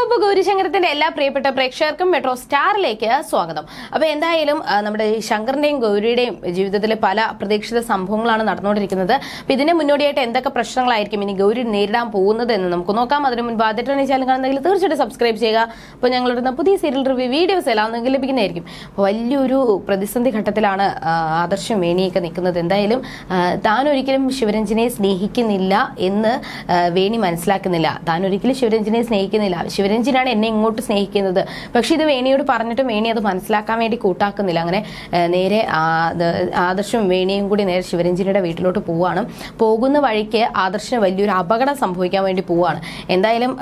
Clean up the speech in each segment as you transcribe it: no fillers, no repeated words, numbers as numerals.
അപ്പോൾ ഗൗരിശങ്കരത്തിന്റെ എല്ലാ പ്രിയപ്പെട്ട പ്രേക്ഷകർക്കും മെട്രോ സ്റ്റാറിലേക്ക് സ്വാഗതം. അപ്പോൾ എന്തായാലും നമ്മുടെ ശങ്കറിന്റെയും ഗൗരിയുടെയും ജീവിതത്തിൽ പല പ്രതീക്ഷിത സംഭവങ്ങളാണ് നടന്നുകൊണ്ടിരിക്കുന്നത്. അപ്പോൾ ഇതിന് മുന്നോടിയായിട്ട് എന്തൊക്കെ പ്രശ്നങ്ങളായിരിക്കും ഇനി ഗൗരി നേരിടാൻ പോകുന്നത് എന്ന് നമുക്ക് നോക്കാം. അതിന് മുൻപ് ആദ്യമായിട്ടാണ് ഈ ചാനൽ കാണുന്നതെങ്കിൽ തീർച്ചയായിട്ടും സബ്സ്ക്രൈബ് ചെയ്യുക. അപ്പോൾ ഞങ്ങളിടുന്ന പുതിയ സീരിയൽ റിവ്യൂ വീഡിയോസ് എല്ലാം നിങ്ങൾക്ക് ലഭിക്കുന്നതായിരിക്കും. അപ്പോൾ വലിയൊരു പ്രതിസന്ധി ഘട്ടത്തിലാണ് ആദർശം വേണിയൊക്കെ നിൽക്കുന്നത്. എന്തായാലും താൻ ഒരിക്കലും ശിവരഞ്ജിനെ സ്നേഹിക്കുന്നില്ല എന്ന് വേണി മനസ്സിലാക്കുന്നില്ല. താൻ ഒരിക്കലും ശിവരഞ്ജിനെ സ്നേഹിക്കുന്നില്ല, ശിവരഞ്ജിനാണ് എന്നെ ഇങ്ങോട്ട് സ്നേഹിക്കുന്നത്. പക്ഷെ ഇത് വേണിയോട് പറഞ്ഞിട്ടും വേണി അത് മനസ്സിലാക്കാൻ വേണ്ടി കൂട്ടാക്കുന്നില്ല. അങ്ങനെ നേരെ ആദർശം വേണിയും കൂടി നേരെ ശിവരഞ്ജിനിയുടെ വീട്ടിലോട്ട് പോവുകയാണ്. പോകുന്ന വഴിക്ക് ആദർശന് വലിയൊരു അപകടം സംഭവിക്കാൻ വേണ്ടി പോവുകയാണ്. എന്തായാലും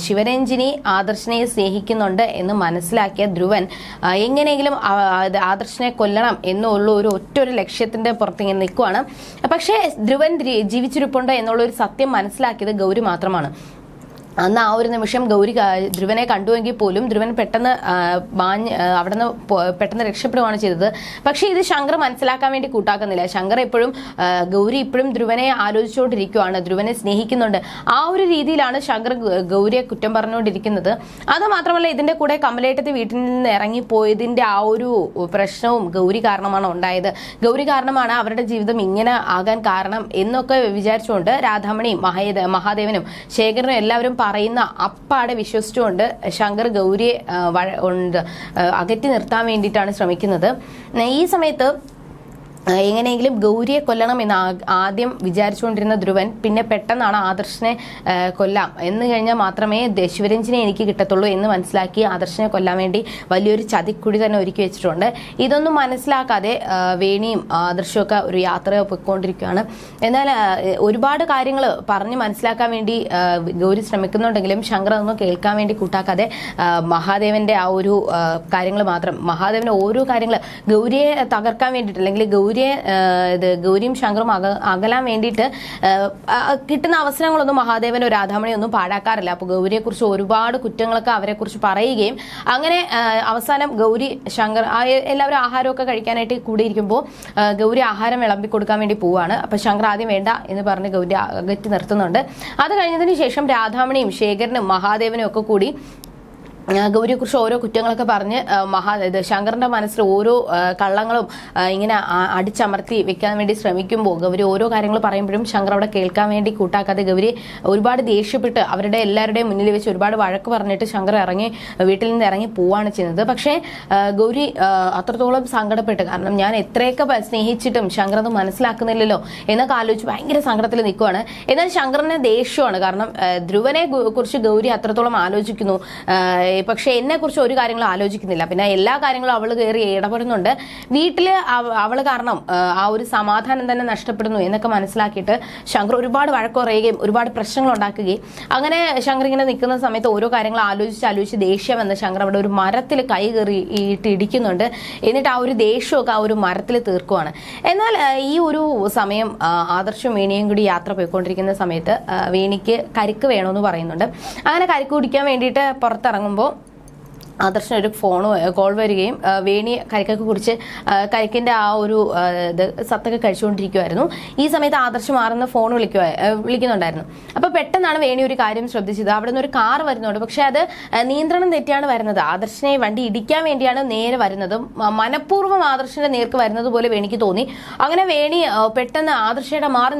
ശിവരഞ്ജിനി ആദർശനെ സ്നേഹിക്കുന്നുണ്ട് എന്ന് മനസ്സിലാക്കിയ ധ്രുവൻ എങ്ങനെയെങ്കിലും ആദർശനെ കൊല്ലണം എന്നുള്ള ഒറ്റൊരു ലക്ഷ്യത്തിന്റെ പുറത്ത് ഇങ്ങനെ നിൽക്കുവാണ്. പക്ഷേ ധ്രുവൻ ജീവിച്ചിരിപ്പുണ്ട് എന്നുള്ള ഒരു സത്യം മനസ്സിലാക്കിയത് ഗൗരി മാത്രമാണ്. അന്ന് ആ ഒരു നിമിഷം ഗൗരി ധ്രുവനെ കണ്ടുവെങ്കിൽ പോലും ധ്രുവൻ പെട്ടെന്ന് അവിടെ നിന്ന് പെട്ടെന്ന് രക്ഷപ്പെടുകയാണ് ചെയ്തത്. പക്ഷേ ഇത് ശങ്കർ മനസ്സിലാക്കാൻ വേണ്ടി കൂട്ടാക്കുന്നില്ല. ശങ്കർ എപ്പോഴും ഗൗരി ഇപ്പോഴും ധ്രുവനെ ആലോചിച്ചുകൊണ്ടിരിക്കുകയാണ്, ധ്രുവനെ സ്നേഹിക്കുന്നുണ്ട്. ആ ഒരു രീതിയിലാണ് ശങ്കർ ഗൗരിയെ കുറ്റം പറഞ്ഞുകൊണ്ടിരിക്കുന്നത്. അത് മാത്രമല്ല, ഇതിന്റെ കൂടെ കമലേട്ടത്തി വീട്ടിൽ നിന്ന് ഇറങ്ങിപ്പോയതിന്റെ ആ ഒരു പ്രശ്നവും ഗൗരി കാരണമാണ് ഉണ്ടായത്. ഗൗരി കാരണമാണ് അവരുടെ ജീവിതം ഇങ്ങനെ ആകാൻ കാരണം എന്നൊക്കെ വിചാരിച്ചുകൊണ്ട് രാധാമണിയും മഹാദേവനും ശേഖരനും എല്ലാവരും പറയുന്ന അപ്പാടെ വിശ്വസിച്ചുകൊണ്ട് ശങ്കർ ഗൗരിയെ അകറ്റി നിർത്താൻ വേണ്ടിയിട്ടാണ് ശ്രമിക്കുന്നത്. ഈ സമയത്ത് എങ്ങനെയെങ്കിലും ഗൗരിയെ കൊല്ലണം എന്ന് ആദ്യം വിചാരിച്ചുകൊണ്ടിരുന്ന ധ്രുവൻ പിന്നെ പെട്ടെന്നാണ് ആദർശനെ കൊല്ലാം എന്ന് കഴിഞ്ഞാൽ മാത്രമേ ശിവരഞ്ജിനെ എനിക്ക് കിട്ടത്തുള്ളൂ എന്ന് മനസ്സിലാക്കി ആദർശനെ കൊല്ലാൻ വേണ്ടി വലിയൊരു ചതിക്കുഴി തന്നെ ഒരുക്കി വെച്ചിട്ടുണ്ട്. ഇതൊന്നും മനസ്സിലാക്കാതെ വേണിയും ആദർശമൊക്കെ ഒരു യാത്ര പോയിക്കൊണ്ടിരിക്കുകയാണ്. എന്നാൽ ഒരുപാട് കാര്യങ്ങൾ പറഞ്ഞ് മനസ്സിലാക്കാൻ വേണ്ടി ഗൗരി ശ്രമിക്കുന്നുണ്ടെങ്കിലും ശങ്കർ അതൊന്നും കേൾക്കാൻ വേണ്ടി കൂട്ടാക്കാതെ മഹാദേവന്റെ ആ ഒരു കാര്യങ്ങൾ മാത്രം, മഹാദേവന്റെ ഓരോ കാര്യങ്ങൾ ഗൗരിയെ തകർക്കാൻ വേണ്ടിയിട്ട് അല്ലെങ്കിൽ ഗൗരിയും ശങ്കറും അകലാൻ വേണ്ടിയിട്ട് കിട്ടുന്ന അവസരങ്ങളൊന്നും മഹാദേവനോ രാധാമണിയോ ഒന്നും പാഴാക്കാറില്ല. അപ്പോൾ ഗൗരിയെ കുറിച്ച് ഒരുപാട് കുറ്റങ്ങളൊക്കെ അവരെ കുറിച്ച് പറയുകയും അങ്ങനെ അവസാനം ഗൗരി ശങ്കർ എല്ലാവരും ആഹാരമൊക്കെ കഴിക്കാനായിട്ട് കൂടിയിരിക്കുമ്പോൾ ഗൗരി ആഹാരം വിളമ്പി കൊടുക്കാൻ വേണ്ടി പോവാണ്. അപ്പൊ ശങ്കർ ആദ്യം വേണ്ട എന്ന് പറഞ്ഞ് ഗൗരി അകറ്റി നിർത്തുന്നുണ്ട്. അത് കഴിഞ്ഞതിന് ശേഷം രാധാമണിയും ശേഖരനും മഹാദേവനും ഒക്കെ കൂടി ഗൗരിയെ കുറിച്ച് ഓരോ കുറ്റങ്ങളൊക്കെ പറഞ്ഞ് ശങ്കറിന്റെ മനസ്സിൽ ഓരോ കള്ളങ്ങളും ഇങ്ങനെ അടിച്ചമർത്തി വെക്കാൻ വേണ്ടി ശ്രമിക്കുമ്പോൾ ഗൗരി ഓരോ കാര്യങ്ങൾ പറയുമ്പോഴും ശങ്കർ അവിടെ കേൾക്കാൻ വേണ്ടി കൂട്ടാക്കാതെ ഗൗരി ഒരുപാട് ദേഷ്യപ്പെട്ട് അവരുടെ എല്ലാവരുടെയും മുന്നിൽ വെച്ച് ഒരുപാട് വഴക്ക് പറഞ്ഞിട്ട് ശങ്കർ വീട്ടിൽ നിന്ന് ഇറങ്ങി പോവാണ് ചെയ്യുന്നത്. പക്ഷേ ഗൗരി അത്രത്തോളം സങ്കടപ്പെട്ട്, കാരണം ഞാൻ എത്രയൊക്കെ സ്നേഹിച്ചിട്ടും ശങ്കർ അത് മനസ്സിലാക്കുന്നില്ലല്ലോ എന്നൊക്കെ ആലോചിച്ച് ഭയങ്കര സങ്കടത്തിൽ നിൽക്കുവാണ്. എന്നാൽ ശങ്കറിന് ദേഷ്യമാണ്, കാരണം ധ്രുവനെ കുറിച്ച് ഗൗരി അത്രത്തോളം ആലോചിക്കുന്നു, പക്ഷെ എന്നെ കുറിച്ച് ഒരു കാര്യങ്ങളും ആലോചിക്കുന്നില്ല. പിന്നെ എല്ലാ കാര്യങ്ങളും അവൾ കയറി ഇടപെടുന്നുണ്ട്. വീട്ടില് അവള് കാരണം ആ ഒരു സമാധാനം തന്നെ നഷ്ടപ്പെടുന്നു എന്നൊക്കെ മനസ്സിലാക്കിയിട്ട് ശങ്കർ ഒരുപാട് വഴക്ക് പറയുകയും ഒരുപാട് പ്രശ്നങ്ങൾ ഉണ്ടാക്കുകയും അങ്ങനെ ശങ്കർ ഇങ്ങനെ നിൽക്കുന്ന സമയത്ത് ഓരോ കാര്യങ്ങൾ ആലോചിച്ച് ദേഷ്യം വന്ന് ശങ്കർ അവിടെ ഒരു മരത്തിൽ കൈ കയറിയിട്ട് ഇടിക്കുന്നുണ്ട്. എന്നിട്ട് ആ ഒരു ദേഷ്യമൊക്കെ ആ ഒരു മരത്തിൽ തീർക്കുവാണ്. എന്നാൽ ഈ ഒരു സമയം ആദർശം വേണിയും കൂടി യാത്ര പോയിക്കൊണ്ടിരിക്കുന്ന സമയത്ത് വേണിക്ക് കരിക്ക് വേണമെന്ന് പറയുന്നുണ്ട്. അങ്ങനെ കരിക്ക് കുടിക്കാൻ വേണ്ടിയിട്ട് പുറത്തിറങ്ങുമ്പോൾ ആദർശന് ഒരു കോൾ വരികയും വേണി കരിക്കൊക്കെ കുറിച്ച് കരിക്കിന്റെ ആ ഒരു സത്തൊക്കെ കഴിച്ചുകൊണ്ടിരിക്കുമായിരുന്നു. ഈ സമയത്ത് ആദർശം മാറുന്ന ഫോൺ വിളിക്കുന്നുണ്ടായിരുന്നു. അപ്പൊ പെട്ടെന്നാണ് വേണി ഒരു കാര്യം ശ്രദ്ധിച്ചത്. അവിടെ നിന്ന് ഒരു കാർ വരുന്നുണ്ട്. പക്ഷെ അത് നിയന്ത്രണം തെറ്റിയാണ് വരുന്നത്. ആദർശനെ വണ്ടി ഇടിക്കാൻ വേണ്ടിയാണ് നേരെ വരുന്നത്. മനഃപൂർവ്വം ആദർശന്റെ നേർക്ക് വരുന്നത് പോലെ വേണിക്ക് തോന്നി. അങ്ങനെ വേണി പെട്ടെന്ന് ആദർശയുടെ മാറി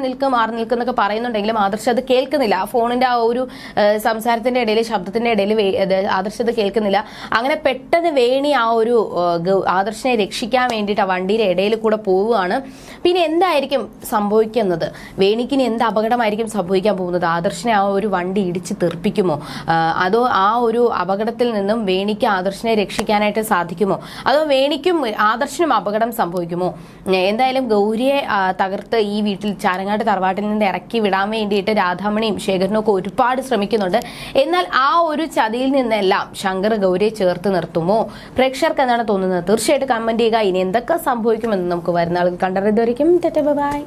നിൽക്കുന്നൊക്കെ പറയുന്നുണ്ടെങ്കിലും ആദർശ അത് കേൾക്കുന്നില്ല. ഫോണിന്റെ ആ ഒരു സംസാരത്തിന്റെ ഇടയിൽ, ശബ്ദത്തിന്റെ ഇടയിൽ ആദർശ അത് കേൾക്കുന്നില്ല. അങ്ങനെ പെട്ടെന്ന് വേണി ആ ഒരു ആദർശനെ രക്ഷിക്കാൻ വേണ്ടിയിട്ട് ആ വണ്ടിയുടെ ഇടയിൽ കൂടെ പോവുകയാണ്. പിന്നെ എന്തായിരിക്കും സംഭവിക്കുന്നത്? വേണിക്കിന് എന്ത് അപകടമായിരിക്കും സംഭവിക്കാൻ പോകുന്നത്? ആദർശനെ ആ ഒരു വണ്ടി ഇടിച്ച് തെറിപ്പിക്കുമോ? അതോ ആ ഒരു അപകടത്തിൽ നിന്നും വേണിക്ക് ആദർശനെ രക്ഷിക്കാനായിട്ട് സാധിക്കുമോ? അതോ വേണിക്കും ആദർശനും അപകടം സംഭവിക്കുമോ? എന്തായാലും ഗൗരിയെ തകർത്ത് ഈ വീട്ടിൽ ചാരങ്ങാട്ട് തറവാട്ടിൽ നിന്ന് ഇറക്കി വിടാൻ വേണ്ടിയിട്ട് രാധാമണിയും ശേഖരനും ഒക്കെ ഒരുപാട് ശ്രമിക്കുന്നുണ്ട്. എന്നാൽ ആ ഒരു ചതിയിൽ നിന്നെല്ലാം ശങ്കർ ഗൗരിയെ ചേർത്ത് നിർത്തുമോ? പ്രേക്ഷകർക്ക് എന്താണ് തോന്നുന്നത്? തീർച്ചയായിട്ടും കമന്റ് ചെയ്യുക. ഇനി എന്തൊക്കെ സംഭവിക്കുമെന്ന് നമുക്ക് വരുന്ന ആളുകൾ കണ്ടറിയുന്നതായിരിക്കും. ബൈ.